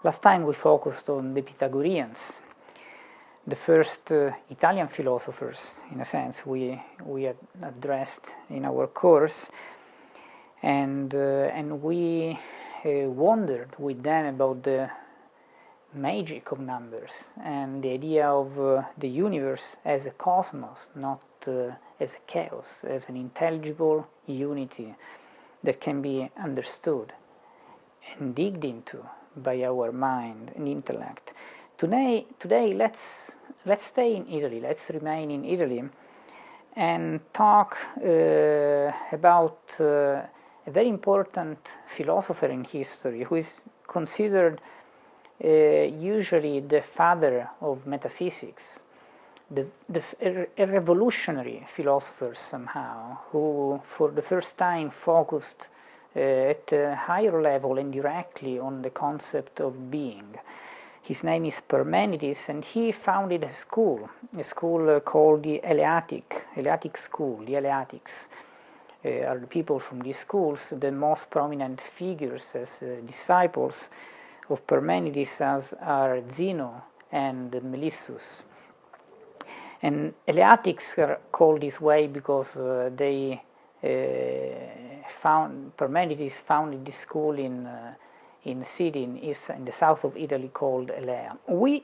Last time we focused on the Pythagoreans, the first Italian philosophers, in a sense, we had addressed in our course, and we wondered with them about the magic of numbers and the idea of the universe as a cosmos, not as a chaos, as an intelligible unity that can be understood and digged into by our mind and intellect. Today, let's stay in Italy. Let's remain in Italy and talk about a very important philosopher in history who is considered usually the father of metaphysics, a revolutionary philosopher somehow, who for the first time focused at a higher level and directly on the concept of being. His name is Parmenides, and he founded a school called the Eleatic school. The Eleatics are the people from these schools. The most prominent figures as disciples of Parmenides are Zeno and Melissus. And Eleatics are called this way because Parmenides founded this school in a city in the south of Italy called Elea. We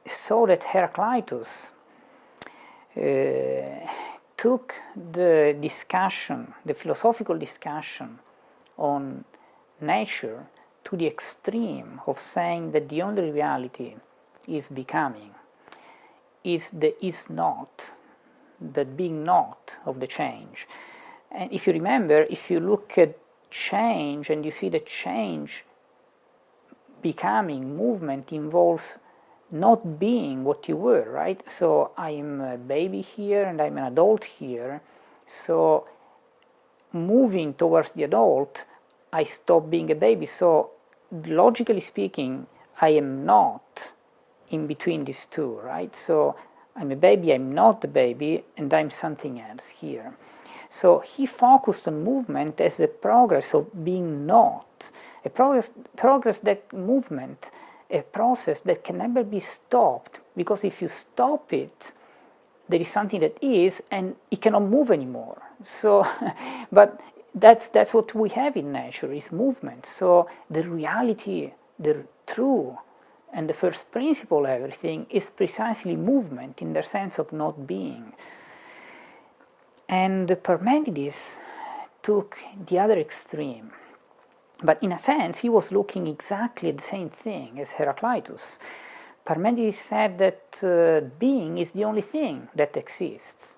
saw that Heraclitus took the discussion, the philosophical discussion on nature to the extreme of saying that the only reality is becoming, is the is not, that being not of the change. And if you remember, if you look at change and you see that change, becoming, movement involves not being what you were, right? So I'm a baby here and I'm an adult here, so moving towards the adult, I stop being a baby. So logically speaking, I am not in between these two, right? So I'm a baby, I'm not a baby, and I'm something else here. So he focused on movement as the progress of being not, a progress that movement, a process that can never be stopped, because if you stop it, there is something that is, and it cannot move anymore. So, but that's what we have in nature, is movement. So the reality, the true, and the first principle of everything is precisely movement in the sense of not being. And Parmenides took the other extreme. But in a sense, he was looking exactly at the same thing as Heraclitus. Parmenides said that being is the only thing that exists.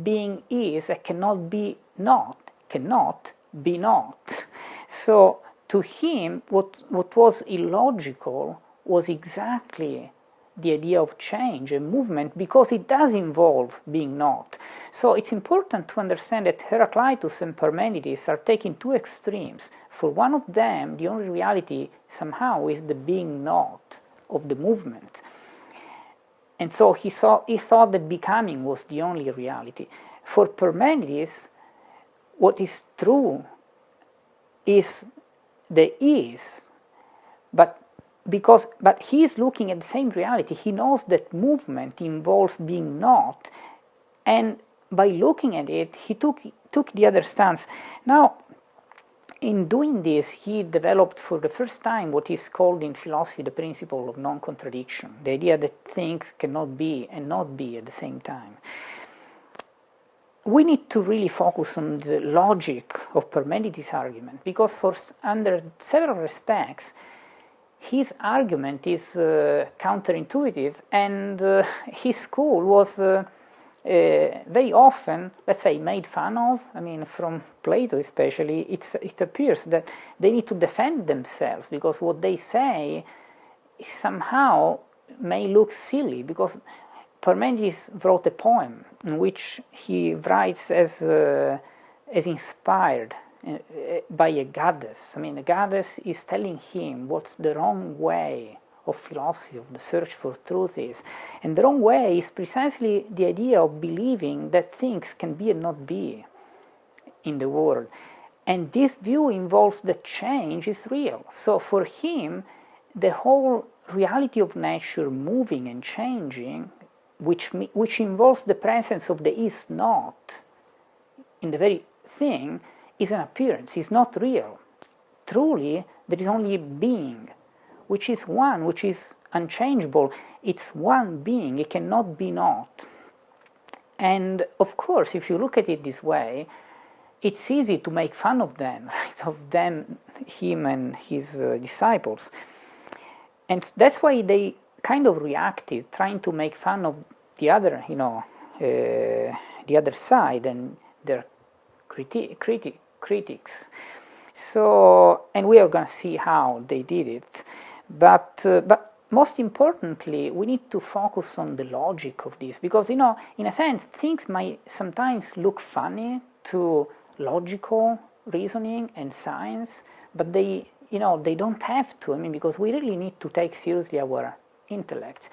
Being is and cannot be not, cannot be not. So to him, what was illogical was exactly the idea of change and movement, because it does involve being not. So it's important to understand that Heraclitus and Parmenides are taking two extremes. For one of them, the only reality somehow is the being not of the movement. And so he thought that becoming was the only reality. For Parmenides, what is true is the is, but he is looking at the same reality. He knows that movement involves being not, and by looking at it, he took the other stance. Now, in doing this, he developed for the first time what is called in philosophy the principle of non-contradiction, the idea that things cannot be and not be at the same time. We need to really focus on the logic of Parmenides' argument, because under several respects, his argument is counterintuitive, and his school was very often, let's say, made fun of. I mean, from Plato especially, it appears that they need to defend themselves, because what they say somehow may look silly, because Parmenides wrote a poem in which he writes as inspired by a goddess. I mean, a goddess is telling him what's the wrong way of philosophy, of the search for truth is. And the wrong way is precisely the idea of believing that things can be and not be in the world. And this view involves that change is real. So for him, the whole reality of nature moving and changing, which involves the presence of the is not in the very thing, is an appearance, is not real. Truly, there is only being, which is one, which is unchangeable. It's one being, it cannot be not. And of course, if you look at it this way, it's easy to make fun of them, right? Of them, him and his disciples. And that's why they kind of reacted, trying to make fun of the other, the other side and their critics. So, and we are going to see how they did it. But most importantly, we need to focus on the logic of this, because, in a sense, things might sometimes look funny to logical reasoning and science, but they don't have to. I mean, because we really need to take seriously our intellect.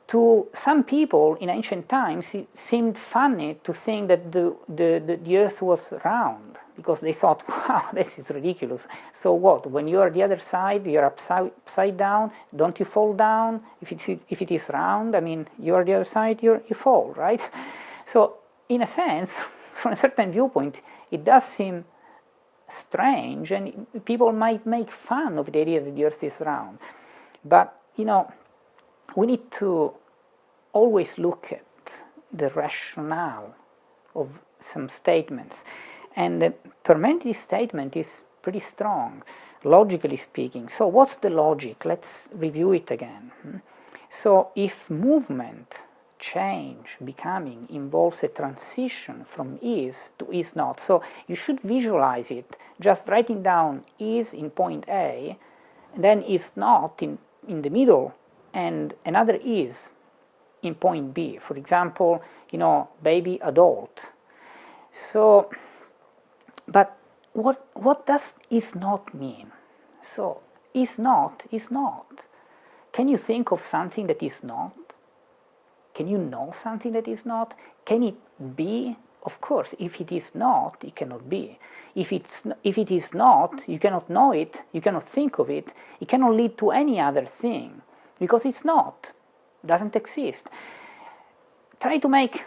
To some people in ancient times, it seemed funny to think that the earth was round, because they thought, wow, this is ridiculous. So what? When you are the other side, you're upside down, don't you fall down? If it is round, I mean, you are the other side, you fall, right? So, in a sense, from a certain viewpoint, it does seem strange, and people might make fun of the idea that the earth is round. But, we need to always look at the rationale of some statements. And the Parmenides statement is pretty strong, logically speaking. So what's the logic? Let's review it again. So if movement, change, becoming involves a transition from is to is not, so you should visualize it just writing down is in point A, and then is not in the middle, and another is in point B. For example, baby, adult. So, but what does is not mean? So, is not is not. Can you think of something that is not? Can you know something that is not? Can it be? Of course, if it is not, it cannot be. If it is not, you cannot know it, you cannot think of it, it cannot lead to any other thing, because it's not, doesn't exist. Try to make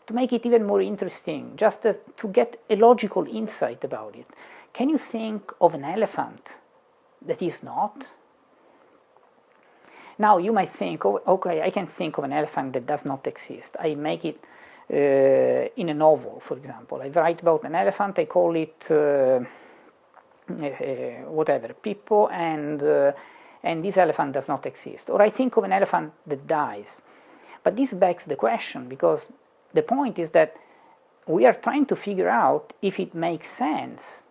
it even more interesting, just to get a logical insight about it. Can you think of an elephant that is not? Now you might think, oh, okay, I can think of an elephant that does not exist. I make it in a novel, for example. I write about an elephant, I call it whatever, Pippo, and this elephant does not exist. Or I think of an elephant that dies. But this begs the question, because the point is that we are trying to figure out if it makes sense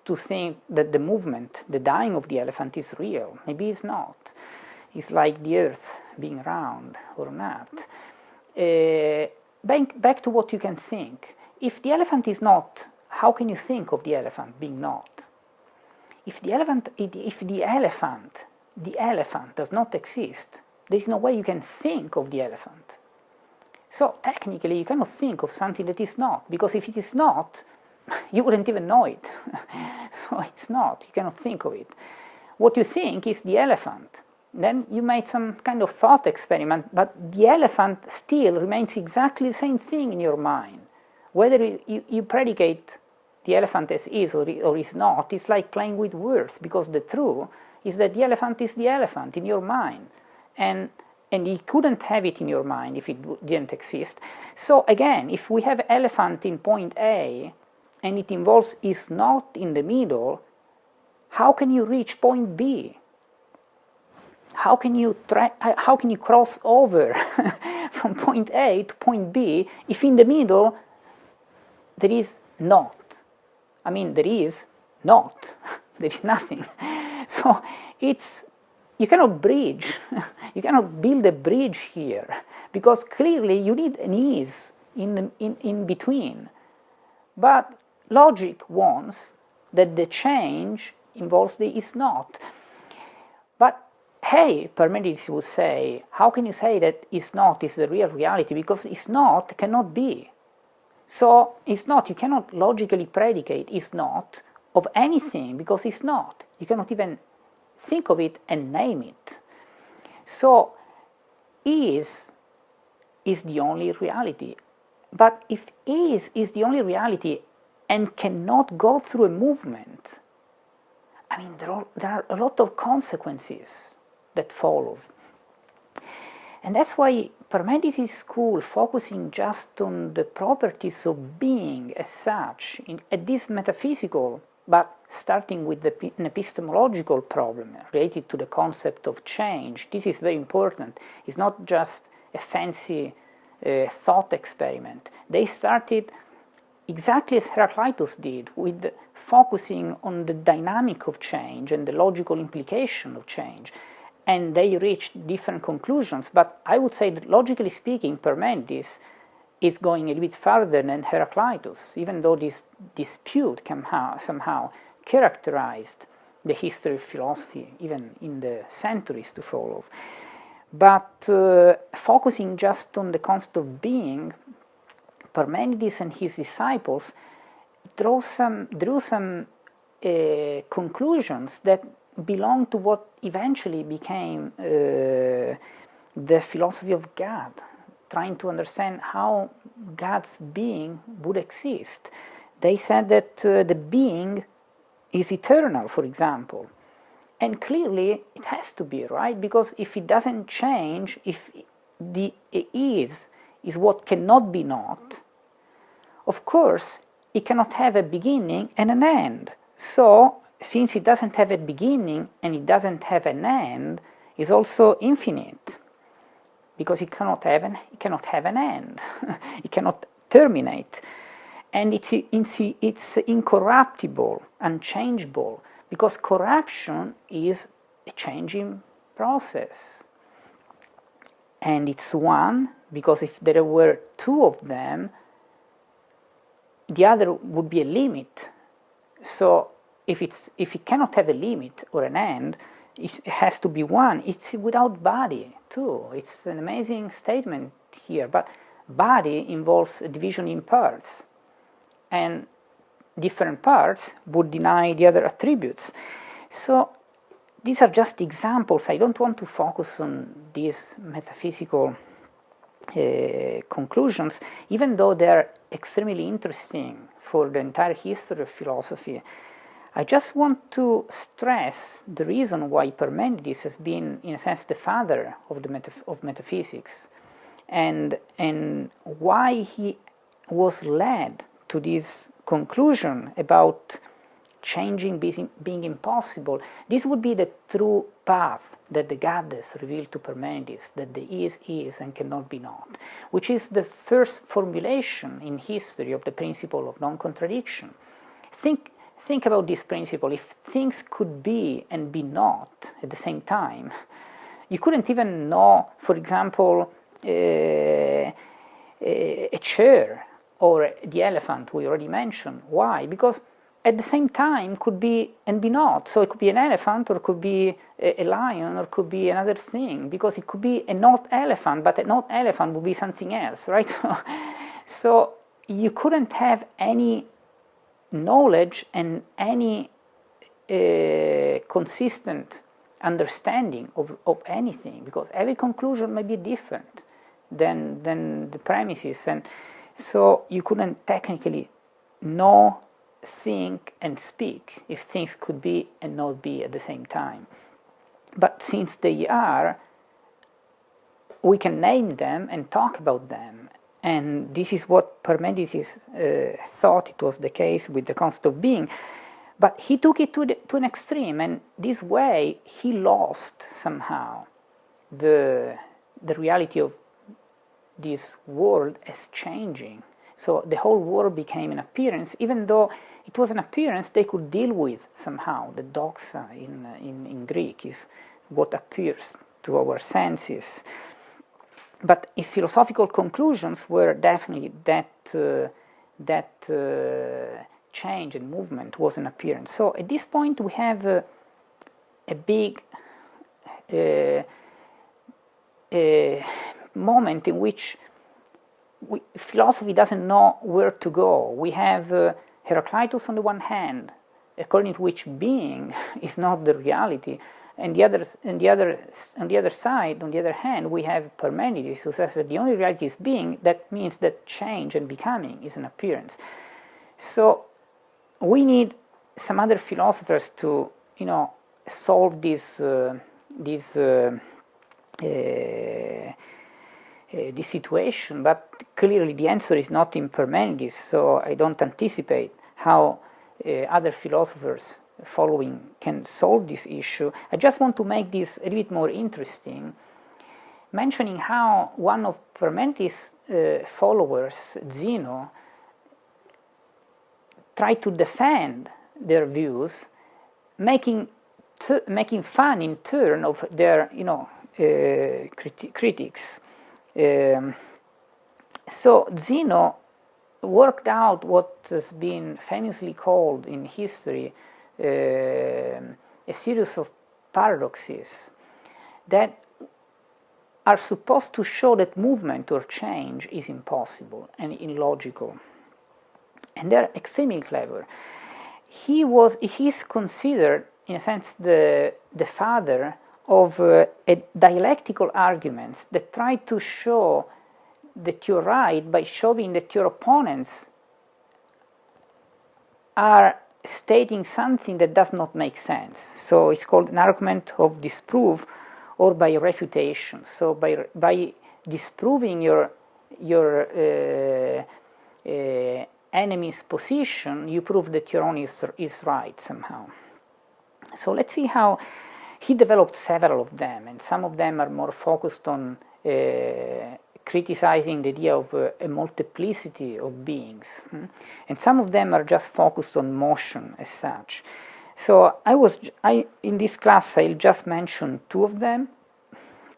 to think that the movement, the dying of the elephant is real. Maybe it's not. It's like the earth being round or not. Back to what you can think. If the elephant is not, how can you think of the elephant being not? If the elephant does not exist, there is no way you can think of the elephant. So technically you cannot think of something that is not, because if it is not, you wouldn't even know it. So it's not, you cannot think of it. What you think is the elephant. Then you made some kind of thought experiment, but the elephant still remains exactly the same thing in your mind. Whether you predicate the elephant as is or is not, it's like playing with words, because the truth is that the elephant is the elephant in your mind. And you couldn't have it in your mind if it didn't exist. So again, if we have elephant in point A, and it involves is not in the middle, how can you reach point B? How can you cross over from point A to point B if in the middle there is not? I mean, there is not. There is nothing. So you cannot bridge. You cannot build a bridge here, because clearly you need an is in between. But logic wants that the change involves the is not. But hey, Parmenides would say, how can you say that is not is the real reality? Because is not cannot be. So is not, you cannot logically predicate is not of anything, because it's not. You cannot even think of it and name it. So is the only reality. But if is the only reality and cannot go through a movement, I mean, there are a lot of consequences that follow. And that's why Parmenides' school, focusing just on the properties of being as such, at this metaphysical, but starting with an epistemological problem related to the concept of change. This is very important. It's not just a fancy thought experiment. They started exactly as Heraclitus did, with focusing on the dynamic of change and the logical implication of change. And they reached different conclusions. But I would say that, logically speaking, Parmenides is going a little bit further than Heraclitus, even though this dispute somehow characterized the history of philosophy, even in the centuries to follow. But focusing just on the concept of being, Parmenides and his disciples drew some conclusions that belong to what eventually became the philosophy of God, trying to understand how God's being would exist. They said that the being is eternal, for example. And clearly it has to be, right? Because if it doesn't change, if the is what cannot be not, of course it cannot have a beginning and an end. So since it doesn't have a beginning and it doesn't have an end, it's also infinite, because it cannot have an end. It cannot terminate. And it's incorruptible, unchangeable, because corruption is a changing process. And it's one, because if there were two of them, the other would be a limit. So if it cannot have a limit or an end, it has to be one. It's without body too. It's an amazing statement here. But body involves a division in parts, and different parts would deny the other attributes. So these are just examples. I don't want to focus on these metaphysical conclusions, even though they are extremely interesting for the entire history of philosophy. I just want to stress the reason why Parmenides has been, in a sense, the father of metaphysics, and why he was led to this conclusion about changing being impossible. This would be the true path that the goddess revealed to Parmenides, that the is and cannot be not, which is the first formulation in history of the principle of non-contradiction. Think about this principle. If things could be and be not at the same time, you couldn't even know, for example, a chair or the elephant we already mentioned. Why? Because at the same time could be and be not. So it could be an elephant, or it could be a lion, or it could be another thing, because it could be a not elephant, but a not elephant would be something else, right? So you couldn't have any knowledge and any consistent understanding of anything, because every conclusion may be different than the premises, and so you couldn't technically know, think and speak if things could be and not be at the same time. But since they are, we can name them and talk about them. And this is what Parmenides thought it was the case with the concept of being. But he took it to an extreme, and this way he lost somehow the reality of this world as changing. So the whole world became an appearance, even though it was an appearance they could deal with somehow. The doxa in Greek is what appears to our senses. But his philosophical conclusions were definitely that change and movement was an appearance. So at this point we have a big moment in which philosophy doesn't know where to go. We have Heraclitus on the one hand, according to which being is not the reality, and on the other side, on the other hand, we have Parmenides, who says that the only reality is being. That means that change and becoming is an appearance. So we need some other philosophers to, solve this situation, but clearly the answer is not in Parmenides, so I don't anticipate how other philosophers following can solve this issue. I just want to make this a little bit more interesting, mentioning how one of Parmenides' followers, Zeno, tried to defend their views, making fun in turn of their, critics. So Zeno worked out what has been famously called in history a series of paradoxes that are supposed to show that movement or change is impossible and illogical. And they're extremely clever. He's considered, in a sense, the father of dialectical arguments that try to show that you're right by showing that your opponents are stating something that does not make sense. So it's called an argument of disproof or by refutation. So by disproving your enemy's position, you prove that your own is right somehow. So let's see how he developed several of them, and some of them are more focused on criticizing the idea of a multiplicity of beings, and some of them are just focused on motion as such. So in this class I'll just mention two of them.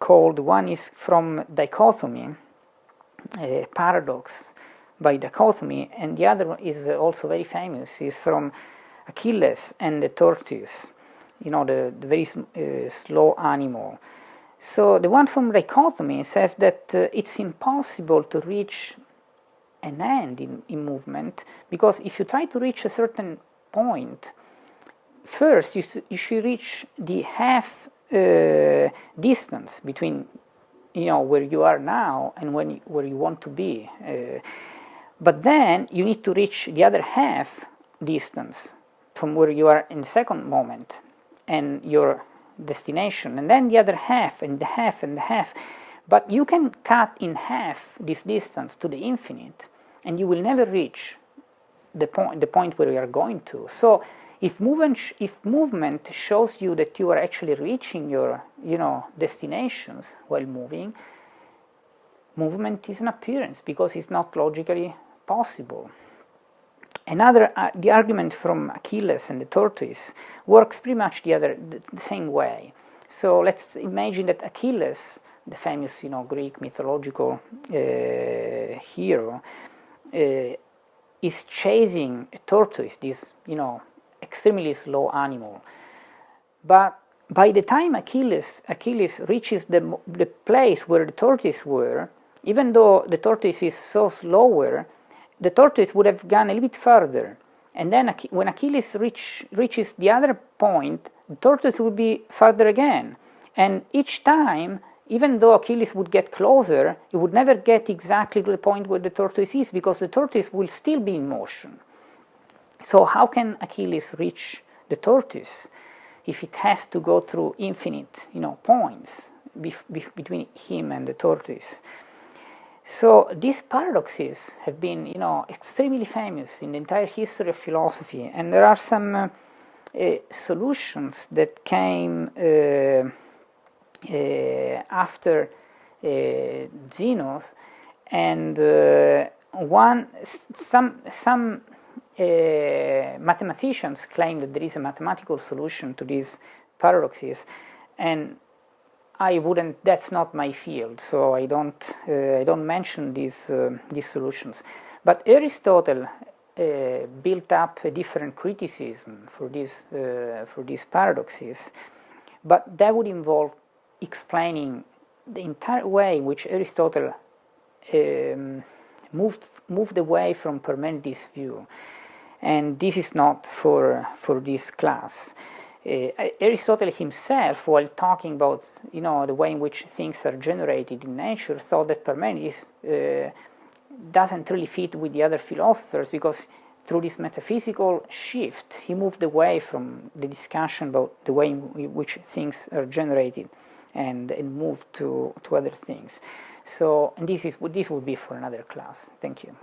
One is from Dichotomy Paradox by Dichotomy, and the other is also very famous. Is from Achilles and the Tortoise, the very slow animal. So the one from Dichotomy says that it's impossible to reach an end in movement, because if you try to reach a certain point, first you should reach the half distance between where you are now and where you want to be. But then you need to reach the other half distance from where you are in the second moment and your destination, and then the other half and the half and the half. But you can cut in half this distance to the infinite, and you will never reach the point where you are going to. So if movement shows you that you are actually reaching your destinations while moving, movement is an appearance because it's not logically possible. The argument from Achilles and the Tortoise works pretty much the same way. So let's imagine that Achilles, the famous Greek mythological hero, is chasing a tortoise, this extremely slow animal. But by the time Achilles reaches the place where the tortoise were, even though the tortoise is so slower, the tortoise would have gone a little bit further, and then when Achilles reaches the other point, the tortoise would be further again. And each time, even though Achilles would get closer, he would never get exactly to the point where the tortoise is, because the tortoise will still be in motion. So how can Achilles reach the tortoise if it has to go through infinite points between him and the tortoise? So these paradoxes have been, extremely famous in the entire history of philosophy, and there are some solutions that came after Zeno's, and some mathematicians claim that there is a mathematical solution to these paradoxes, and that's not my field, so I don't mention these solutions. But Aristotle built up a different criticism for these paradoxes, but that would involve explaining the entire way in which Aristotle moved away from Parmenides' view, and this is not for this class. Aristotle himself, while talking about the way in which things are generated in nature, thought that Parmenides doesn't really fit with the other philosophers, because through this metaphysical shift he moved away from the discussion about the way in which things are generated and moved to other things. So, and this would be for another class. Thank you.